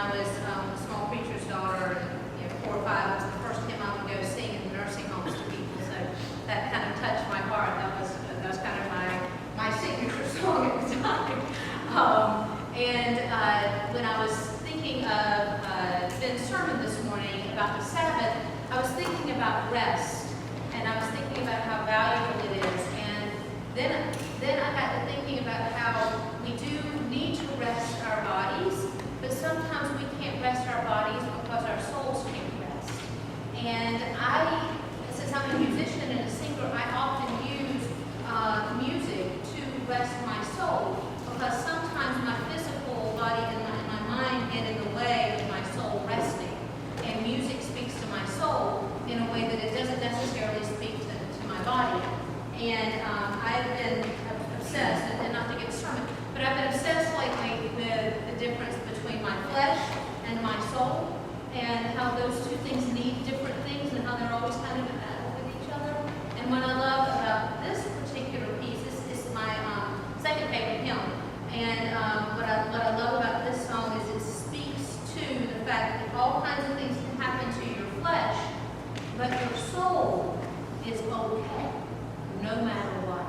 I was a small preacher's daughter, and 4 or 5, it was the first hymn I would go sing in nursing homes to people. So that kind of touched my heart. That was kind of my signature song at the time. When I was thinking of Ben's sermon this morning about the Sabbath, I was thinking about rest, and I was thinking about how valuable it is. And then I got to thinking about how we do need to rest our bodies, but sometimes we can't rest our bodies because our souls can't rest. And since I'm a musician and a singer, I often use music to rest my soul, because sometimes my physical body and my mind get in the way of my soul resting. And music speaks to my soul in a way that it doesn't necessarily speak to my body. And I've been obsessed, and not to get sermon, but I've been obsessed lately with the difference between my flesh and my soul, and how those two things need different things, and how they're always kind of in battle with each other. And what I love about this particular piece, this is my second favorite hymn, and what I love about this song is it speaks to the fact that all kinds of things can happen to your flesh, but your soul is okay, no matter what.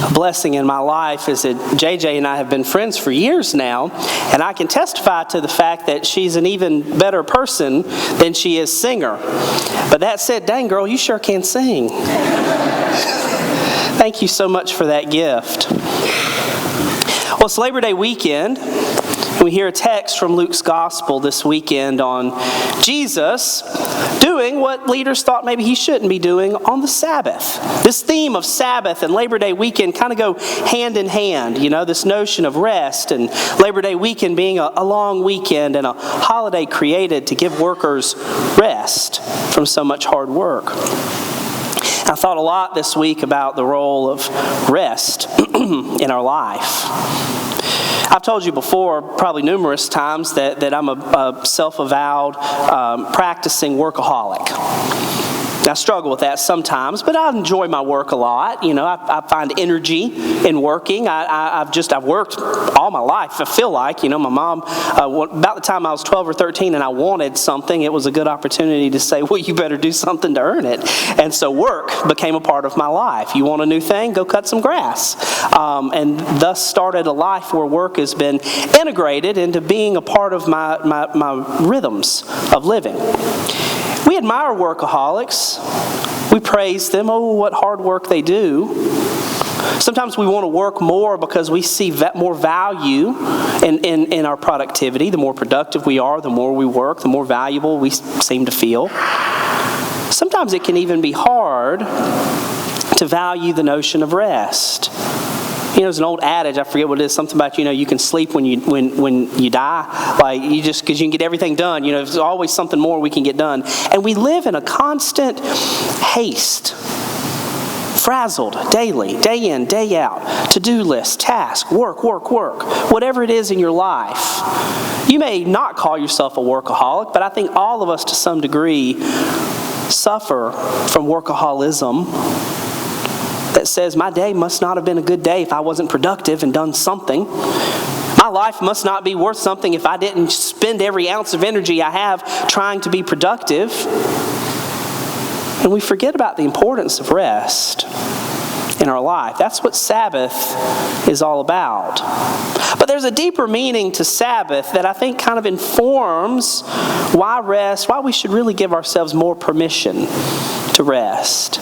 A blessing in my life is that JJ and I have been friends for years now, and I can testify to the fact that she's an even better person than she is singer. But that said, dang girl, you sure can sing. Thank you so much for that gift. Well, it's Labor Day weekend. We hear a text from Luke's Gospel this weekend on Jesus doing what leaders thought maybe he shouldn't be doing on the Sabbath. This theme of Sabbath and Labor Day weekend kind of go hand in hand, this notion of rest and Labor Day weekend being a long weekend and a holiday created to give workers rest from so much hard work. I thought a lot this week about the role of rest in our life. I've told you before, probably numerous times, that I'm a self-avowed, practicing workaholic. I struggle with that sometimes, but I enjoy my work a lot. I find energy in working. I've worked all my life, I feel like. My mom, about the time I was 12 or 13 and I wanted something, it was a good opportunity to say, well, you better do something to earn it. And so work became a part of my life. You want a new thing? Go cut some grass. And thus started a life where work has been integrated into being a part of my rhythms of living. We admire workaholics. We praise them. Oh, what hard work they do. Sometimes we want to work more because we see more value in our productivity. The more productive we are, the more we work, the more valuable we seem to feel. Sometimes it can even be hard to value the notion of rest. There's an old adage, I forget what it is, something about, you can sleep when you die. Like, because you can get everything done. There's always something more we can get done. And we live in a constant haste. Frazzled daily, day in, day out. To-do list, task, work. Whatever it is in your life. You may not call yourself a workaholic, but I think all of us to some degree suffer from workaholism. That says my day must not have been a good day if I wasn't productive and done something. My life must not be worth something if I didn't spend every ounce of energy I have trying to be productive. And we forget about the importance of rest in our life. That's what Sabbath is all about. But there's a deeper meaning to Sabbath that I think kind of informs why we should really give ourselves more permission to rest.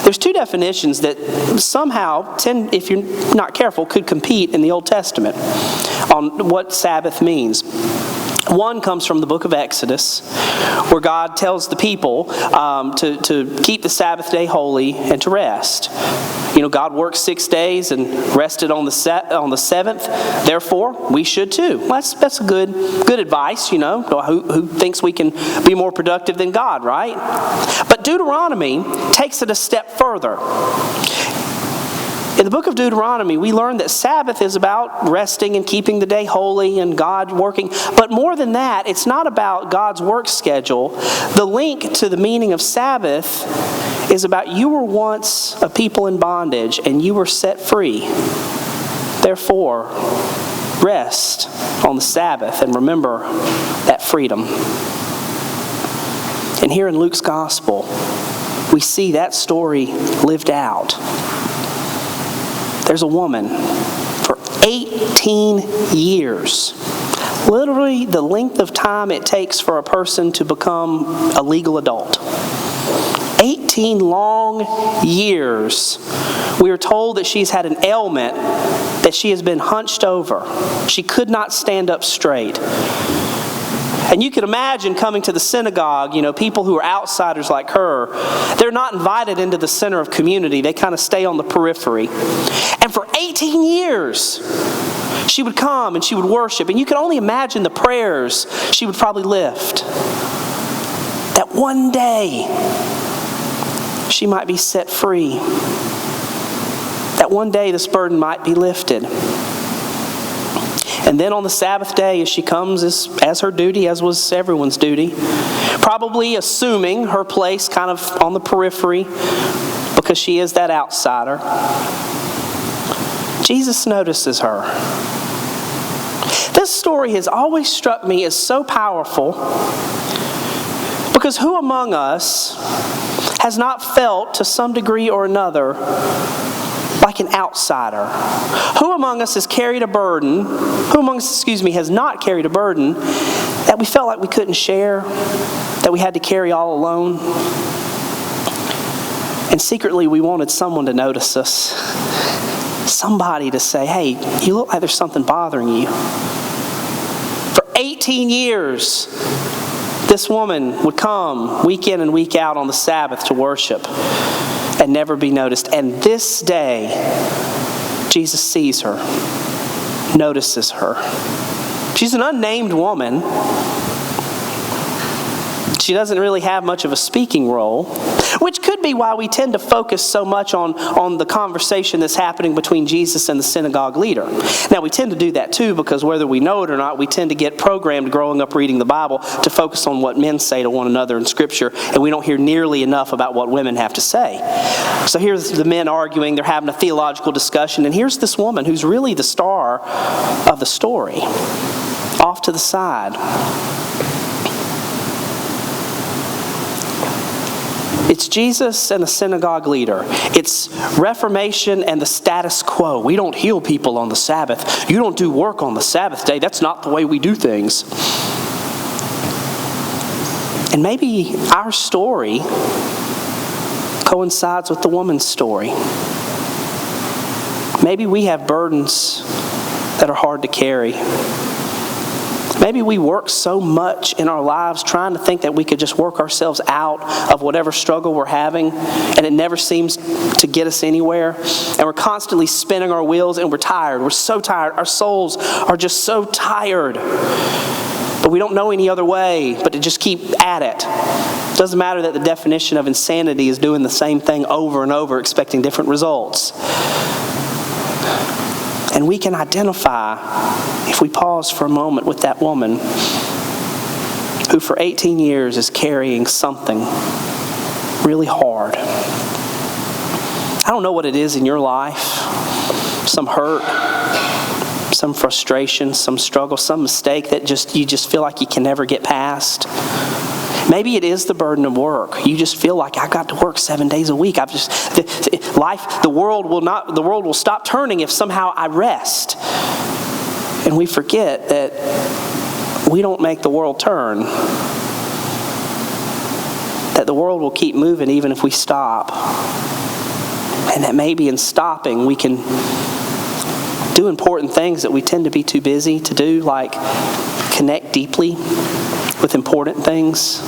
There's two definitions that somehow, if you're not careful, could compete in the Old Testament on what Sabbath means. One comes from the book of Exodus, where God tells the people to keep the Sabbath day holy and to rest. God worked 6 days and rested on the seventh. Therefore, we should too. Well, that's a good advice. Who thinks we can be more productive than God, right? But Deuteronomy takes it a step further. In the book of Deuteronomy, we learn that Sabbath is about resting and keeping the day holy and God working. But more than that, it's not about God's work schedule. The link to the meaning of Sabbath is about you were once a people in bondage and you were set free. Therefore, rest on the Sabbath and remember that freedom. And here in Luke's Gospel, we see that story lived out. There's a woman for 18 years, literally the length of time it takes for a person to become a legal adult. 18 long years. We are told that she's had an ailment, that she has been hunched over. She could not stand up straight. And you can imagine coming to the synagogue, people who are outsiders like her, they're not invited into the center of community. They kind of stay on the periphery. And for 18 years, she would come and she would worship. And you can only imagine the prayers she would probably lift. That one day, she might be set free. That one day, this burden might be lifted. And then on the Sabbath day, as she comes as her duty, as was everyone's duty, probably assuming her place kind of on the periphery because she is that outsider, Jesus notices her. This story has always struck me as so powerful because who among us has not felt to some degree or another like an outsider? Who among us has carried a burden, has not carried a burden that we felt like we couldn't share, that we had to carry all alone? And secretly we wanted someone to notice us. Somebody to say, hey, you look like there's something bothering you. For 18 years, this woman would come week in and week out on the Sabbath to worship and never be noticed. And this day, Jesus sees her, notices her. She's an unnamed woman. She doesn't really have much of a speaking role, which could be why we tend to focus so much on the conversation that's happening between Jesus and the synagogue leader. Now, we tend to do that too because whether we know it or not, we tend to get programmed growing up reading the Bible to focus on what men say to one another in Scripture, and we don't hear nearly enough about what women have to say. So here's the men arguing, they're having a theological discussion, and here's this woman who's really the star of the story, off to the side. It's Jesus and the synagogue leader. It's Reformation and the status quo. We don't heal people on the Sabbath. You don't do work on the Sabbath day. That's not the way we do things. And maybe our story coincides with the woman's story. Maybe we have burdens that are hard to carry. Maybe we work so much in our lives trying to think that we could just work ourselves out of whatever struggle we're having, and it never seems to get us anywhere. And we're constantly spinning our wheels, and we're tired. We're so tired. Our souls are just so tired. But we don't know any other way but to just keep at it. It doesn't matter that the definition of insanity is doing the same thing over and over, expecting different results. And we can identify, if we pause for a moment, with that woman who for 18 years is carrying something really hard. I don't know what it is in your life. Some hurt, some frustration, some struggle, some mistake that you just feel like you can never get past. Maybe it is the burden of work. You just feel like I got to work 7 days a week. The world will stop turning if somehow I rest. And we forget that we don't make the world turn. That the world will keep moving even if we stop. And that maybe in stopping we can do important things that we tend to be too busy to do, like connect deeply with important things.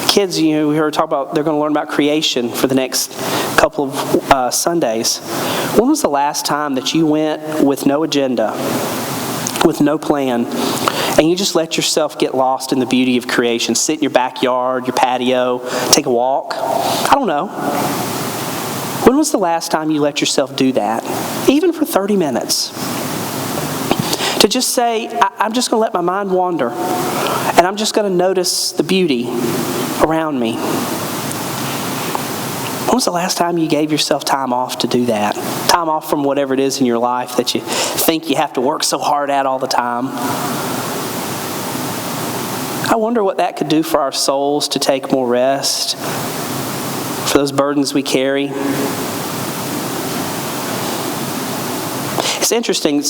Kids, we heard talk about they're going to learn about creation for the next couple of Sundays. When was the last time that you went with no agenda, with no plan, and you just let yourself get lost in the beauty of creation? Sit in your backyard, your patio, take a walk? I don't know. When was the last time you let yourself do that? Even for 30 minutes. To just say, I'm just going to let my mind wander, and I'm just going to notice the beauty around me. When was the last time you gave yourself time off to do that? Time off from whatever it is in your life that you think you have to work so hard at all the time. I wonder what that could do for our souls to take more rest, for those burdens we carry. It's interesting.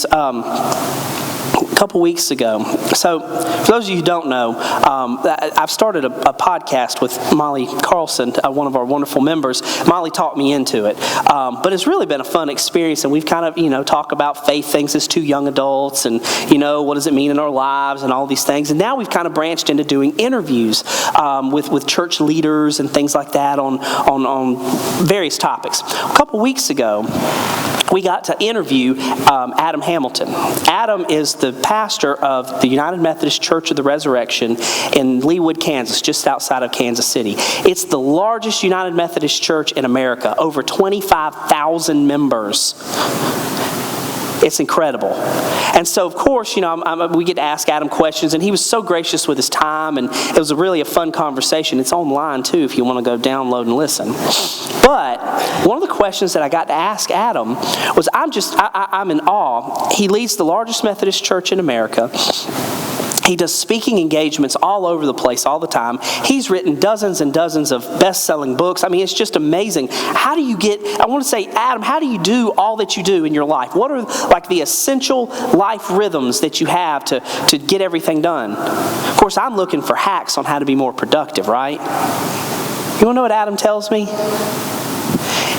A couple weeks ago. So, for those of you who don't know, I've started a podcast with Molly Carlson, one of our wonderful members. Molly talked me into it. But it's really been a fun experience, and we've kind of, talk about faith things as two young adults, and, what does it mean in our lives, and all these things. And now we've kind of branched into doing interviews with church leaders and things like that on various topics. A couple weeks ago, we got to interview Adam Hamilton. Adam is the pastor of the United Methodist Church of the Resurrection in Leawood, Kansas, just outside of Kansas City. It's the largest United Methodist church in America, over 25,000 members. It's incredible. And so, of course, we get to ask Adam questions, and he was so gracious with his time, and it was really a fun conversation. It's online, too, if you want to go download and listen. But one of the questions that I got to ask Adam was, I'm in awe. He leads the largest Methodist church in America. He does speaking engagements all over the place all the time. He's written dozens and dozens of best-selling books. I mean, it's just amazing. How do you I want to say, Adam, how do you do all that you do in your life? What are like the essential life rhythms that you have to get everything done? Of course, I'm looking for hacks on how to be more productive, right? You want to know what Adam tells me?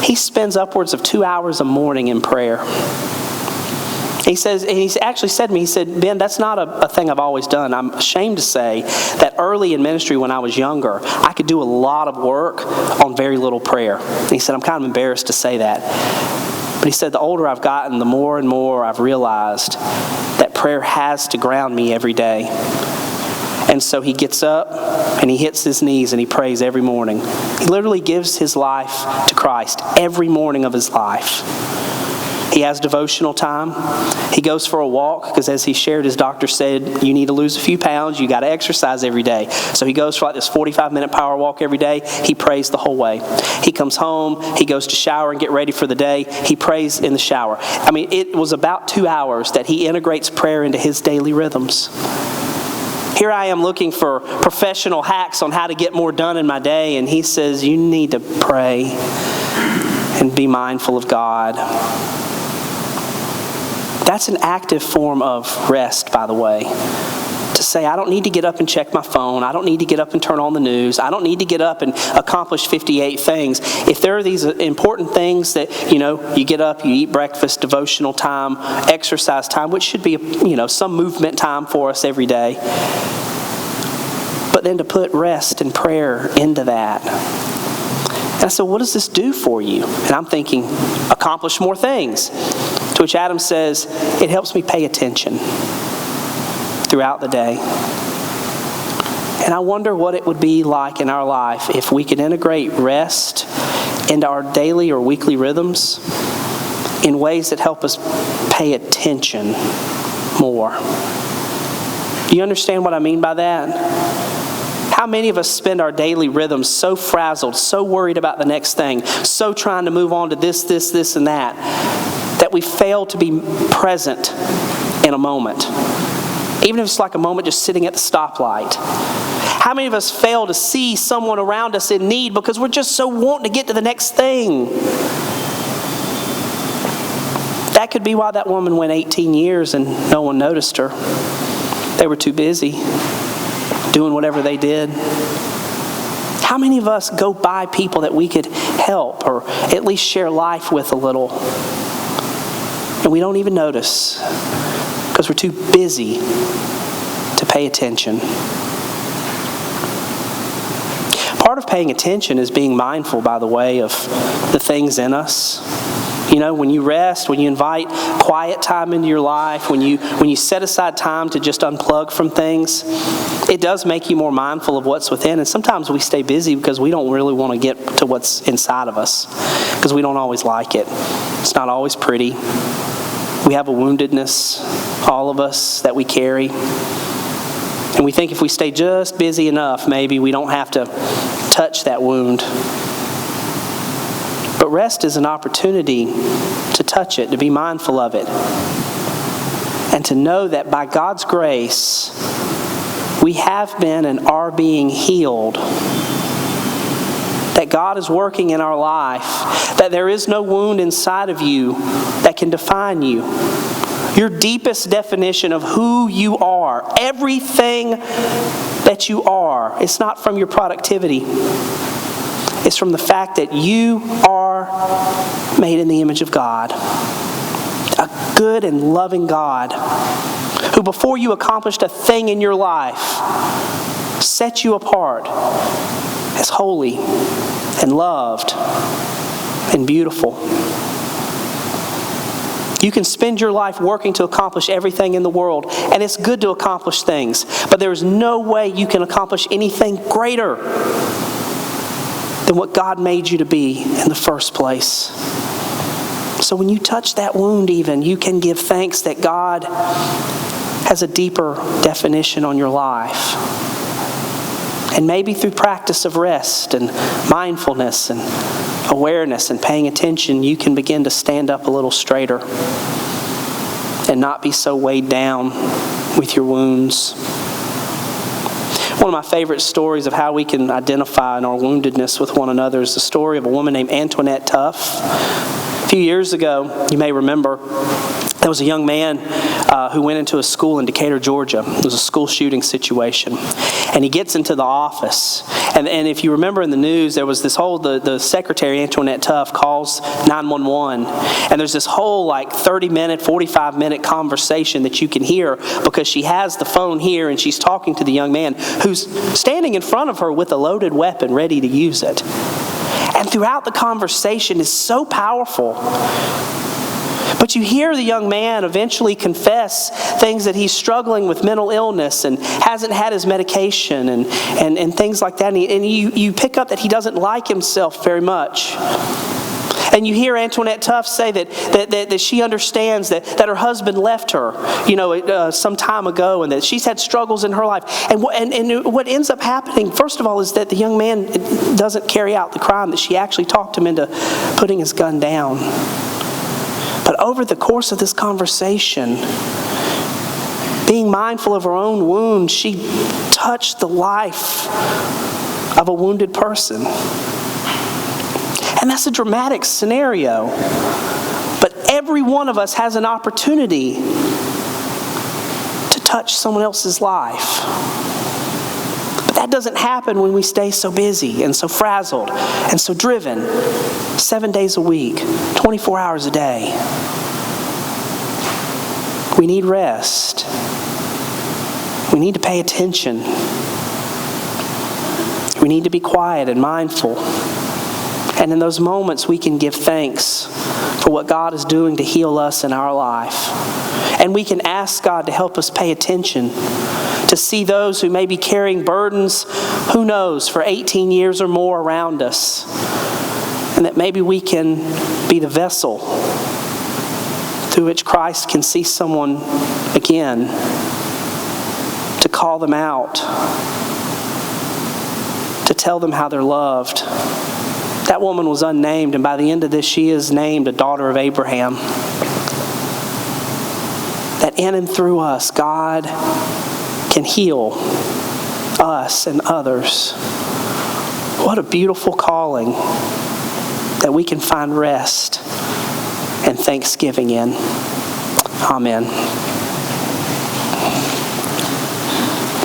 He spends upwards of 2 hours a morning in prayer. He says, and he's actually said to me, he said, Ben, that's not a thing I've always done. I'm ashamed to say that early in ministry when I was younger, I could do a lot of work on very little prayer. And he said, I'm kind of embarrassed to say that. But he said, the older I've gotten, the more and more I've realized that prayer has to ground me every day. And so he gets up and he hits his knees and he prays every morning. He literally gives his life to Christ every morning of his life. He has devotional time. He goes for a walk because, as he shared, his doctor said, you need to lose a few pounds. You got to exercise every day. So he goes for like this 45-minute power walk every day. He prays the whole way. He comes home. He goes to shower and get ready for the day. He prays in the shower. I mean, it was about 2 hours that he integrates prayer into his daily rhythms. Here I am looking for professional hacks on how to get more done in my day, and he says, you need to pray and be mindful of God. That's an active form of rest, by the way. To say, I don't need to get up and check my phone. I don't need to get up and turn on the news. I don't need to get up and accomplish 58 things. If there are these important things that, you get up, you eat breakfast, devotional time, exercise time, which should be, some movement time for us every day. But then to put rest and prayer into that. And I said, what does this do for you? And I'm thinking, accomplish more things. To which Adam says, it helps me pay attention throughout the day. And I wonder what it would be like in our life if we could integrate rest into our daily or weekly rhythms in ways that help us pay attention more. Do you understand what I mean by that? How many of us spend our daily rhythms so frazzled, so worried about the next thing, so trying to move on to this, and that we fail to be present in a moment? Even if it's like a moment just sitting at the stoplight. How many of us fail to see someone around us in need because we're just so wanting to get to the next thing? That could be why that woman went 18 years and no one noticed her. They were too busy doing whatever they did. How many of us go by people that we could help or at least share life with a little, and we don't even notice because we're too busy to pay attention? Part of paying attention is being mindful, by the way, of the things in us. When you rest, when you invite quiet time into your life, when you set aside time to just unplug from things, it does make you more mindful of what's within. And sometimes we stay busy because we don't really want to get to what's inside of us because we don't always like it. It's not always pretty. We have a woundedness, all of us, that we carry. And we think if we stay just busy enough, maybe we don't have to touch that wound. But rest is an opportunity to touch it, to be mindful of it, and to know that by God's grace, we have been and are being healed. That God is working in our life, that there is no wound inside of you that can define you. Your deepest definition of who you are, everything that you are, it's not from your productivity. It's from the fact that you are made in the image of God. A good and loving God who, before you accomplished a thing in your life, set you apart as holy and loved and beautiful. You can spend your life working to accomplish everything in the world, and it's good to accomplish things, but there is no way you can accomplish anything greater than what God made you to be in the first place. So when you touch that wound even, you can give thanks that God has a deeper definition on your life. And maybe through practice of rest and mindfulness and awareness and paying attention, you can begin to stand up a little straighter and not be so weighed down with your wounds. One of my favorite stories of how we can identify in our woundedness with one another is the story of a woman named Antoinette Tuff. A few years ago, you may remember, there was a young man who went into a school in Decatur, Georgia. It was a school shooting situation. And he gets into the office. And if you remember in the news, there was this whole, the secretary, Antoinette Tuff, calls 911. And there's this whole 30-minute, 45-minute conversation that you can hear because she has the phone here and she's talking to the young man who's standing in front of her with a loaded weapon ready to use it. And throughout the conversation is so powerful. But you hear the young man eventually confess things that he's struggling with mental illness and hasn't had his medication and things like that. And you pick up that he doesn't like himself very much. And you hear Antoinette Tuff say that she understands that her husband left her, some time ago, and that she's had struggles in her life. And what ends up happening, first of all, is that the young man doesn't carry out the crime, that she actually talked him into putting his gun down. But over the course of this conversation, being mindful of her own wound, she touched the life of a wounded person. And that's a dramatic scenario. But every one of us has an opportunity to touch someone else's life. But that doesn't happen when we stay so busy and so frazzled and so driven 7 days a week, 24 hours a day. We need rest. We need to pay attention. We need to be quiet and mindful. And in those moments, we can give thanks for what God is doing to heal us in our life. And we can ask God to help us pay attention, to see those who may be carrying burdens, who knows, for 18 years or more around us. And that maybe we can be the vessel through which Christ can see someone again, to call them out, to tell them how they're loved. That woman was unnamed, and by the end of this, she is named a daughter of Abraham. That in and through us, God can heal us and others. What a beautiful calling that we can find rest and thanksgiving in. Amen.